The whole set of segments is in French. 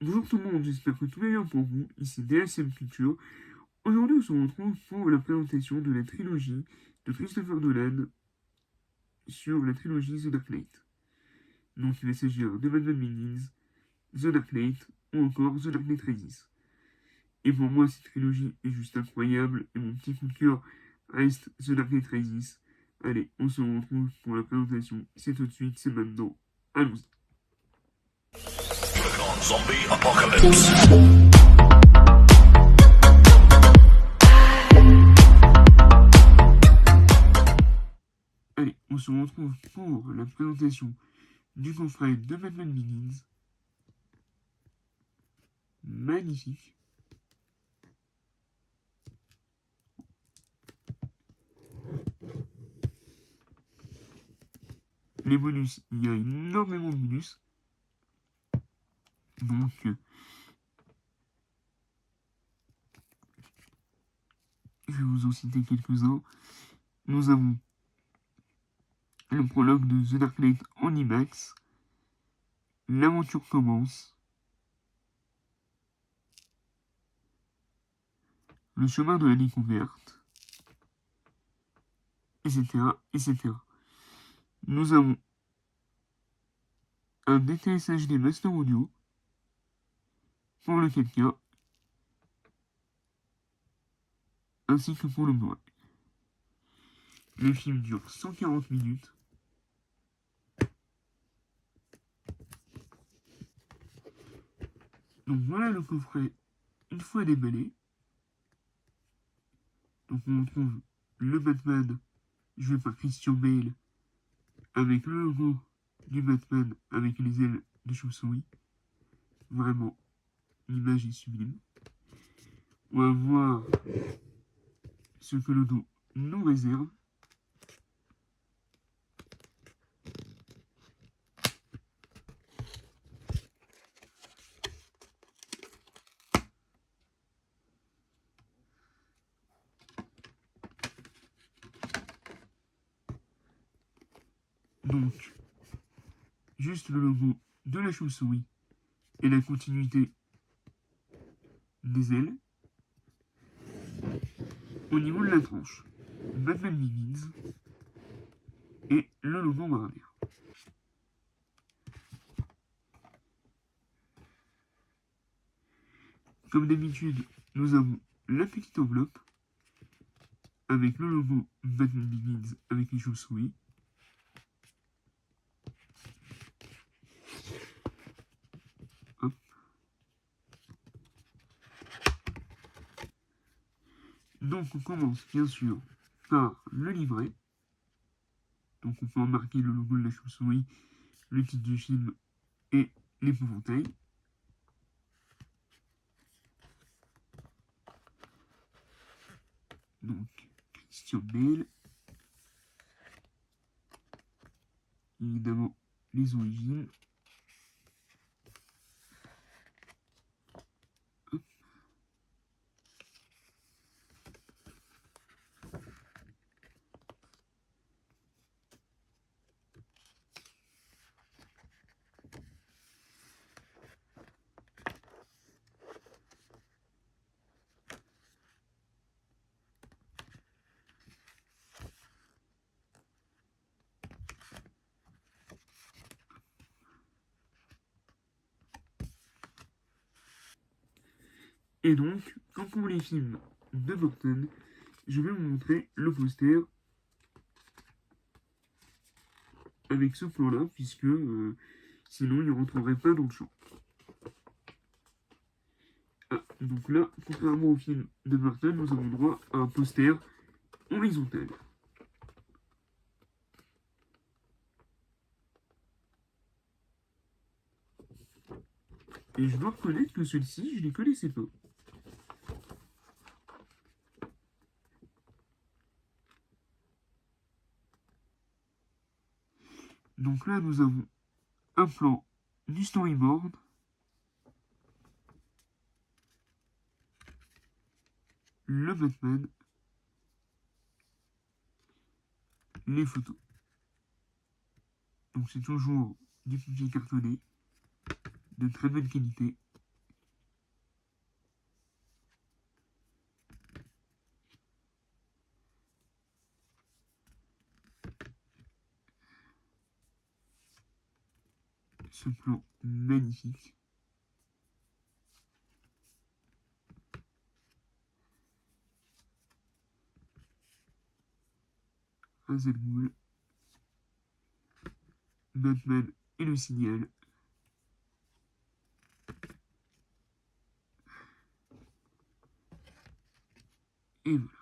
Bonjour tout le monde, j'espère que tout va bien pour vous. Ici DSM Culture. Aujourd'hui, on se retrouve pour la présentation de la trilogie de Christopher Nolan sur la trilogie The Dark Knight. Donc, il va s'agir de Batman Begins, The Dark Knight ou encore The Dark Knight Rises. Et pour moi, cette trilogie est juste incroyable et mon petit coup de cœur reste The Dark Knight Rises. Allez, on se retrouve pour la présentation. C'est tout de suite, c'est maintenant. Allons-y. Zombie apocalypse. Allez, on se retrouve pour la présentation du coffret de Batman Begins. Magnifique. Les bonus, il y a énormément de bonus. Donc, je vais vous en citer quelques-uns. Nous avons le prologue de The Dark Knight en IMAX. L'aventure commence. Le chemin de la découverte. Etc. etc. Nous avons un DTSH des Master Audio pour le 4K ainsi que pour le Blu-ray. Le film dure 140 minutes. Donc voilà le coffret une fois déballé. Donc on retrouve le Batman joué par Christian Bale avec le logo du Batman avec les ailes de chauve-souris. Vraiment, l'image est sublime. On va voir ce que le dos nous réserve. Donc, juste le logo de la chauve-souris et la continuité des ailes. Au niveau de la tranche, Batman Begins et le logo Warner. Comme d'habitude, nous avons la petite enveloppe avec le logo Batman Begins avec les chauves-souris. Hop. Donc on commence bien sûr par le livret. Donc on peut remarquer le logo de la chauve-souris, le titre du film et l'épouvantail. Donc Christian Bale. Évidemment les origines. Hop. Et donc, comme pour les films de Burton, je vais vous montrer le poster avec ce plan-là, puisque sinon il ne rentrerait pas dans le champ. Ah, donc là, contrairement au film de Burton, nous avons droit à un poster horizontal. Et je dois reconnaître que celui-ci, je ne les connaissais pas. Donc là, nous avons un plan du storyboard. Le Batman. Les photos. Donc c'est toujours du papier cartonné de très bonne qualité. ce plan magnifique. Ra's al Ghul, Batman et le signal. Et voilà.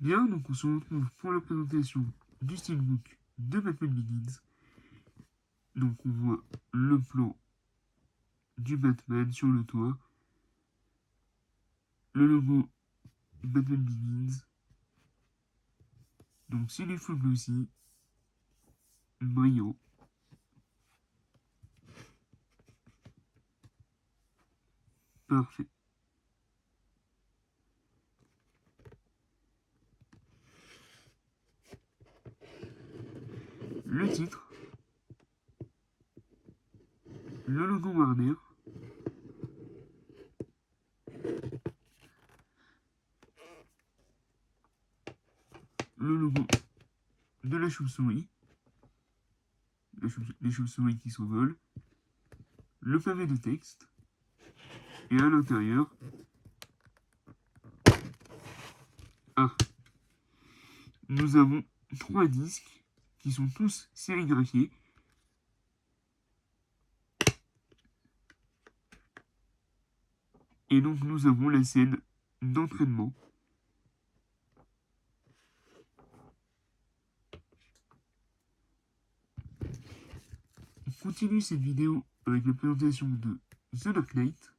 Bien, donc on se retrouve pour la présentation du steelbook de Batman Begins. Donc on voit le plan du Batman sur le toit, le logo Batman Begins. Donc c'est les full glossy, brillant. Parfait. Le titre, le logo Warner, le logo de la chauve-souris, les chauves-souris qui s'envolent, le pavé de texte, et à l'intérieur, nous avons 3 disques qui sont tous sérigraphiés. Et donc nous avons la scène d'entraînement. On continue cette vidéo avec la présentation de The Dark Knight.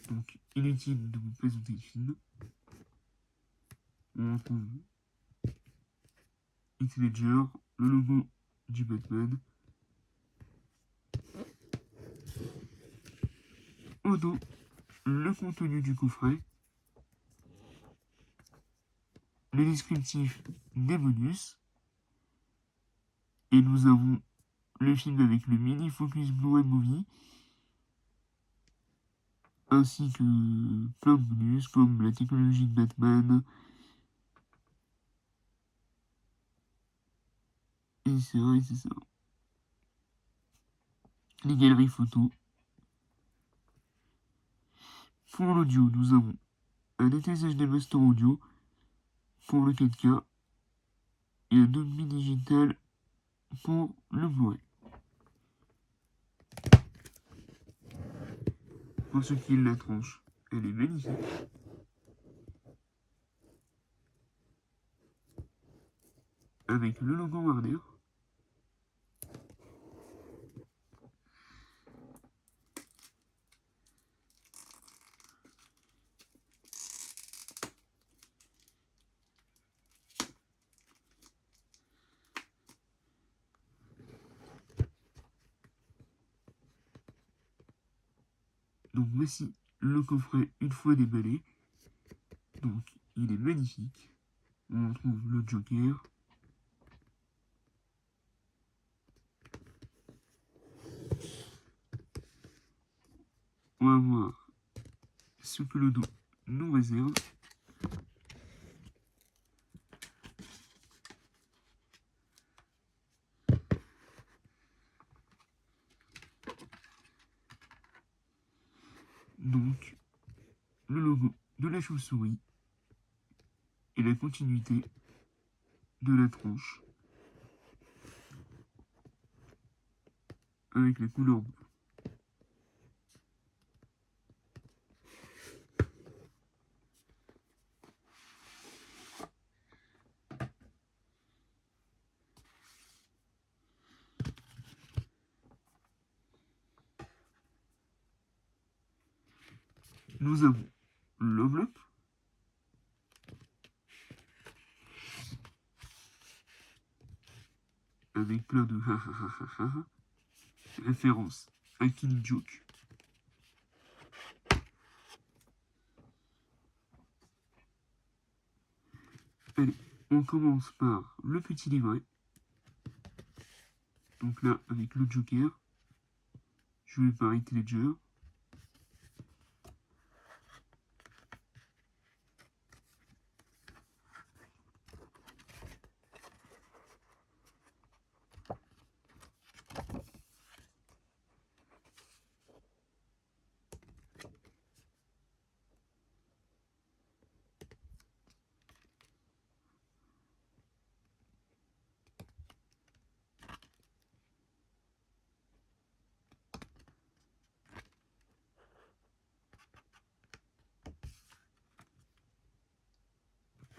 Donc inutile de vous présenter le film. On retrouve Heath Ledger, le logo du Batman. Au dos, le contenu du coffret, les descriptifs des bonus, et nous avons le film avec le mini focus Blu-ray Movie, ainsi que plein de bonus comme la technologie de Batman. Et c'est vrai, c'est ça. Les galeries photos. Pour l'audio, nous avons un établissage des masters audio pour le 4K et un Dolby Digital pour le Blu-ray. Pour ce qui est de la tranche, elle est magnifique. Avec le logo Warner. Donc voici le coffret une fois déballé. Donc il est magnifique. On retrouve le Joker. On va voir ce que le dos nous réserve. Donc, le logo de la chauve-souris et la continuité de la tranche avec la couleur bleue. Nous avons l'enveloppe, avec plein de ha ha ha ha ha, référence à Killing Joke. Allez, on commence par le petit livret. Donc là, avec le Joker, joué par Heath Ledger.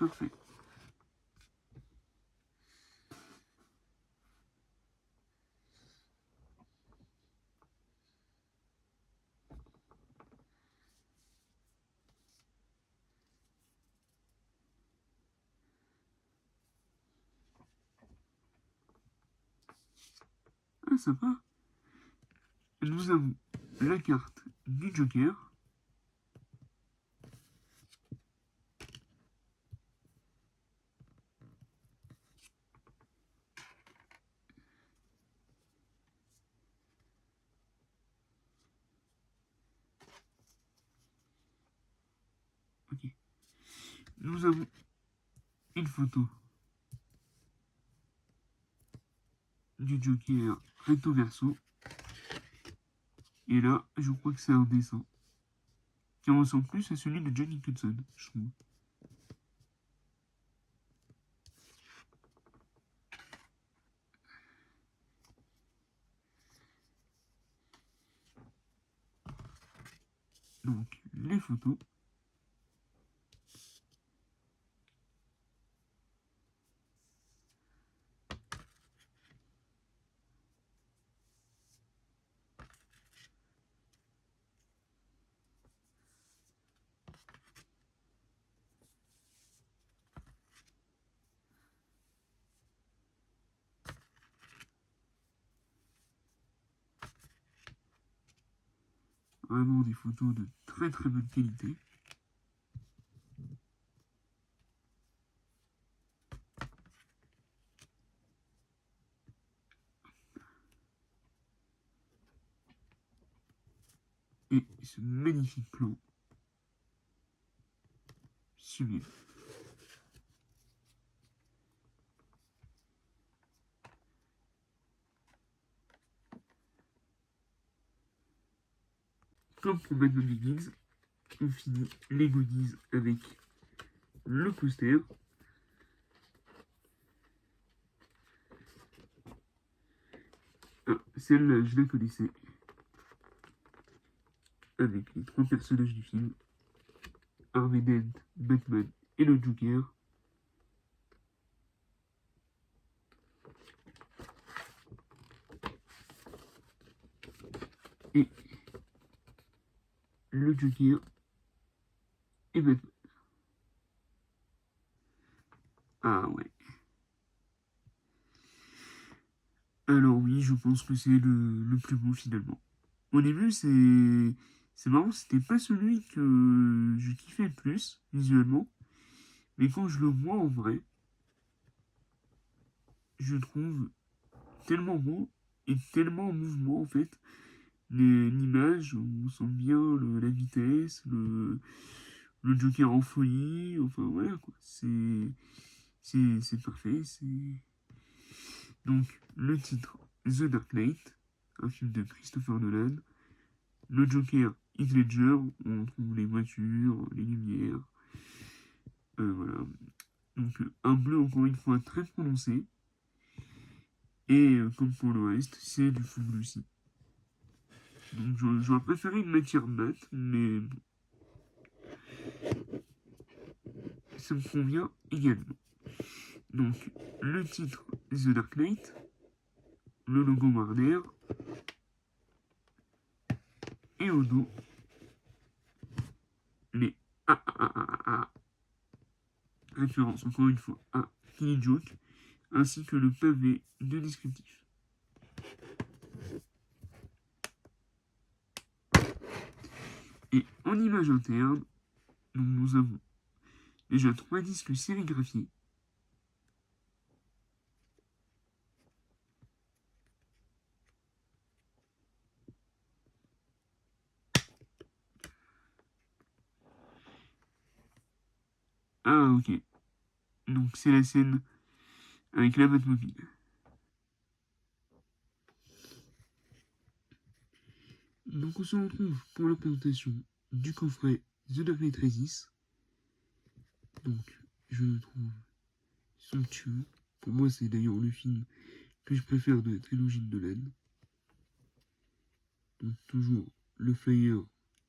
Parfait. Ah, sympa. Nous avons la carte du Joker. Ok. Nous avons une photo du Joker recto verso. Et là, je crois que c'est un dessin qui ressemble plus à celui de John Nicholson, je trouve. Donc, les photos. Vraiment des photos de très très bonne qualité. Et ce magnifique plan. Sublime. Comme pour Batman Begins, on finit les goodies avec le poster. Ah, celle-là, je la connaissais. Avec les trois personnages du film. Harvey Dent, Batman et le Joker. Et le Joker et Batman. Ah ouais. Alors oui, je pense que c'est le plus beau finalement. Au début, c'est marrant, c'était pas celui que je kiffais le plus visuellement, mais quand je le vois en vrai, je le trouve tellement beau et tellement en mouvement en fait. L'image, on sent bien la vitesse, le Joker en folie, enfin voilà quoi. C'est parfait. Donc le titre The Dark Knight, un film de Christopher Nolan. Le Joker, Heath Ledger, on trouve les voitures, les lumières, voilà. Donc un bleu encore une fois très prononcé. Et comme pour le reste, c'est du full bleu aussi. Donc j'aurais préféré une matière mate, mais bon, ça me convient également. Donc le titre The Dark Knight, le logo Warner, et au dos les AAAA, référence encore une fois à Killing Joke, ainsi que le pavé de descriptif. Et en image interne, donc nous avons déjà 3 disques sérigraphiés. Ah ok, donc c'est la scène avec la Batmobile. Donc on se retrouve pour la présentation du coffret The Dark Knight Rises. Donc je le trouve somptueux. Pour moi c'est d'ailleurs le film que je préfère de la trilogie de Nolan. Donc toujours le flyer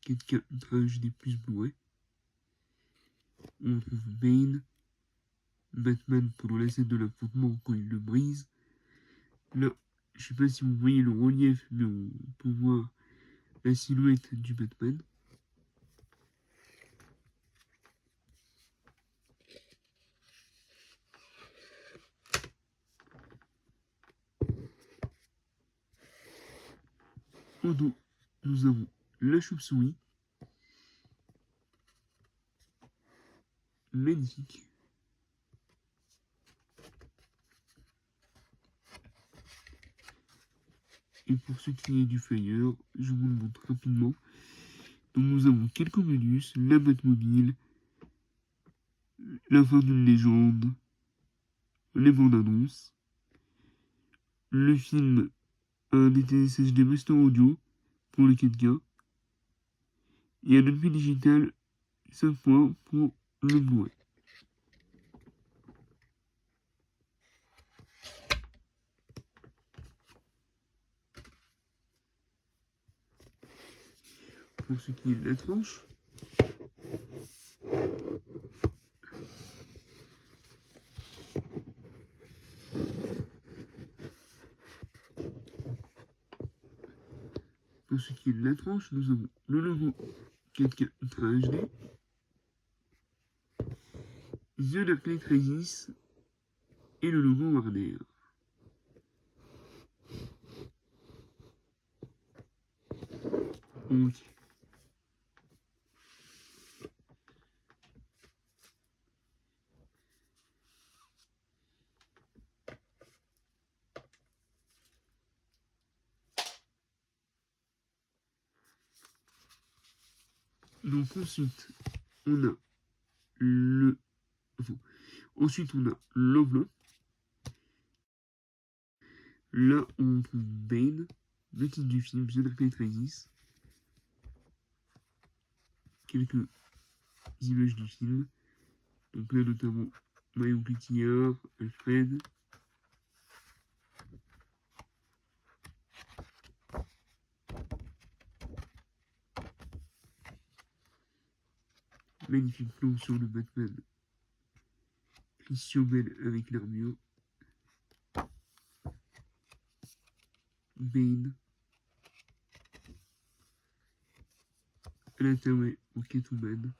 4K Ultra HD plus Blu-ray. On retrouve Bane, Batman pendant la scène de l'affrontement quand il le brise. Là, je sais pas si vous voyez le relief, mais on peut voir la silhouette du Batman. Au dos, nous avons la chauve-souris. Magnifique. Et pour ce qui est du Fire, je vous le montre rapidement. Donc nous avons quelques bonus, la Batmobile, la fin d'une légende, les bandes annonces, le film, un DTSHD Master Audio pour les 4K, et un Dolby Digital 5 points pour le Blu-ray. Pour ce qui est de la tranche, nous avons le logo 4K Ultra HD, The Dark Knight Rises et le logo Warner. Ok. Donc ensuite, on a le... Enfin, ensuite, on a l'enveloppe. Là, on trouve Bane, le titre du film, The Dark Knight Rises. Quelques images du film. Donc là, notamment, Marion Cotillard, Alfred. Magnifique plan sur le Batman. Christian Bale avec l'armure. Bane. À l'intérieur, au Catwoman.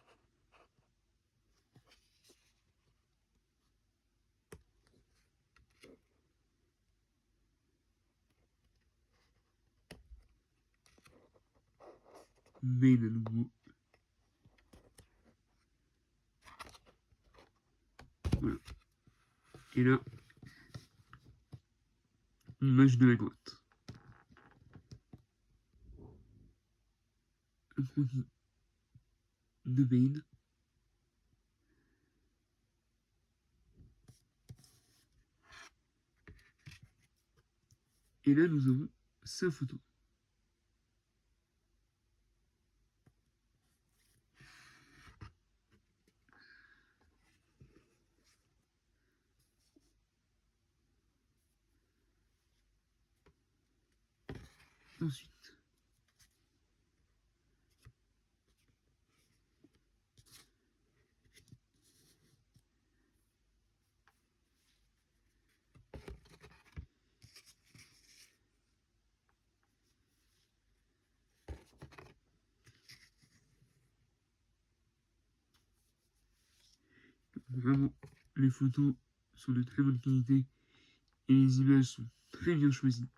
Bane à nouveau. Voilà. Et là, l'image de la grotte. Un produit de Bane. Et là, nous avons sa photo. Ensuite, vraiment, les photos sont de très bonne qualité et les images sont très bien choisies.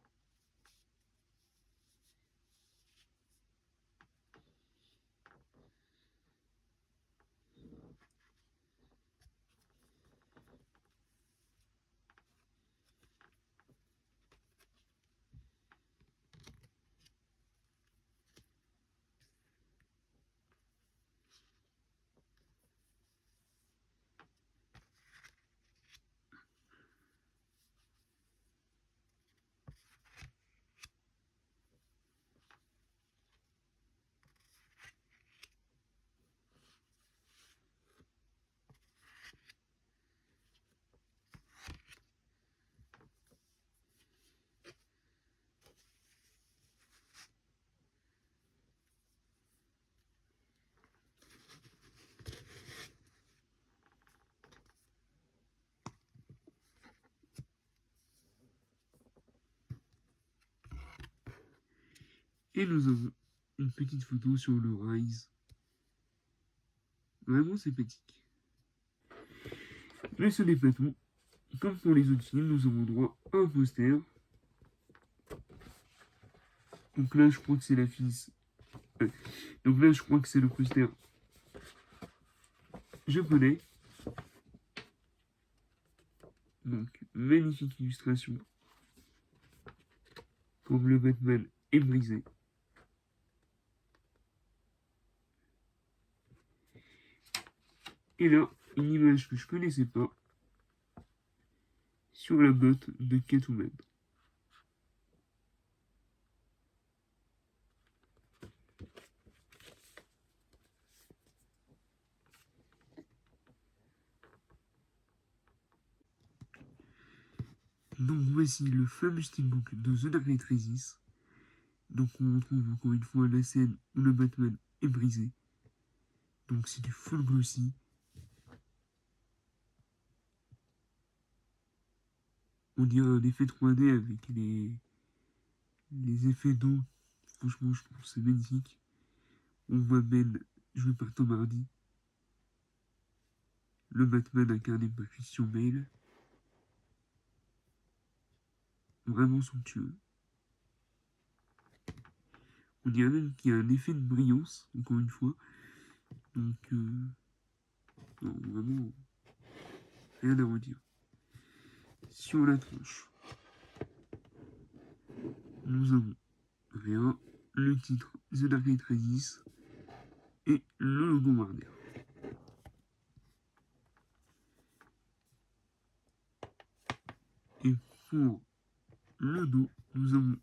Et nous avons une petite photo sur le Rise. Vraiment sympathique. Mais ce n'est pas tout. Comme pour les autres films, nous avons droit à un poster. Donc là, je crois que c'est la fille. Donc là, je crois que c'est le poster japonais. Donc, magnifique illustration. Comme le Batman est brisé. Et là, une image que je connaissais pas. Sur la botte de Catwoman. Donc voici le fameux steelbook de The Dark Knight Rises. Donc on retrouve encore une fois la scène où le Batman est brisé. Donc c'est du full glossy. On dirait un effet 3D avec les effets d'eau. Franchement, je trouve que c'est magnifique. On voit Ben joué par Tom Hardy. Le Batman incarné par Christian Bale. Vraiment somptueux. On dirait même qu'il y a un effet de brillance, encore une fois. Donc, non, vraiment, rien à redire. Sur la tronche, nous avons rien, le titre The Dark Knight Rises et le logo Warner. Et pour le dos, nous avons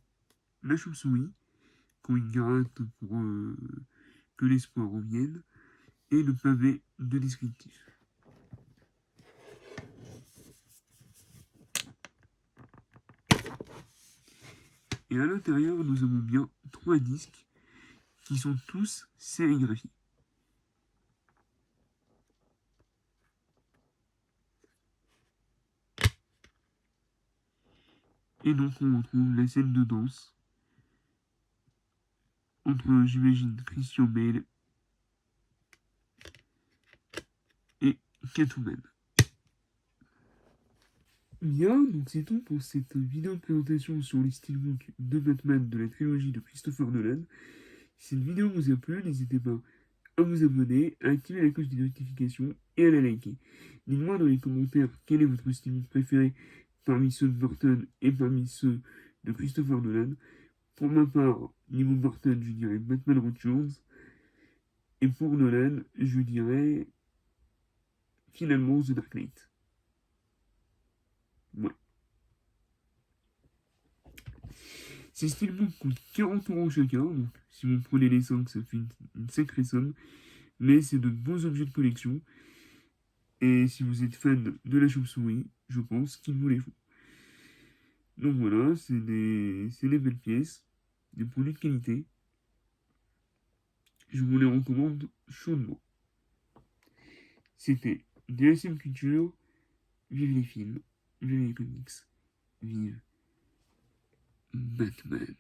la chauve-souris, qui ont une gratte pour que l'espoir revienne, et le pavé de descriptif. Et à l'intérieur, nous avons bien 3 disques qui sont tous sérigraphiés. Et donc on retrouve la scène de danse entre, j'imagine, Christian Bale et Catwoman. Bien, donc c'est tout pour cette vidéo de présentation sur les steelbooks de Batman de la trilogie de Christopher Nolan. Si cette vidéo vous a plu, n'hésitez pas à vous abonner, à activer la cloche des notifications et à la liker. Dites-moi dans les commentaires quel est votre steelbook préféré parmi ceux de Burton et parmi ceux de Christopher Nolan. Pour ma part, niveau Burton, je dirais Batman Returns. Et pour Nolan, je dirais finalement The Dark Knight. Ouais. Ces steelbooks coûtent 40€ chacun, donc si vous prenez les 5, ça fait une sacrée somme. Mais c'est de beaux objets de collection. Et si vous êtes fan de la chauve-souris, je pense qu'il vous les faut. Donc voilà, c'est des belles pièces, des produits de qualité. Je vous les recommande chaudement. C'était DSM Culture, vive les films, vive les comics, vive Batman.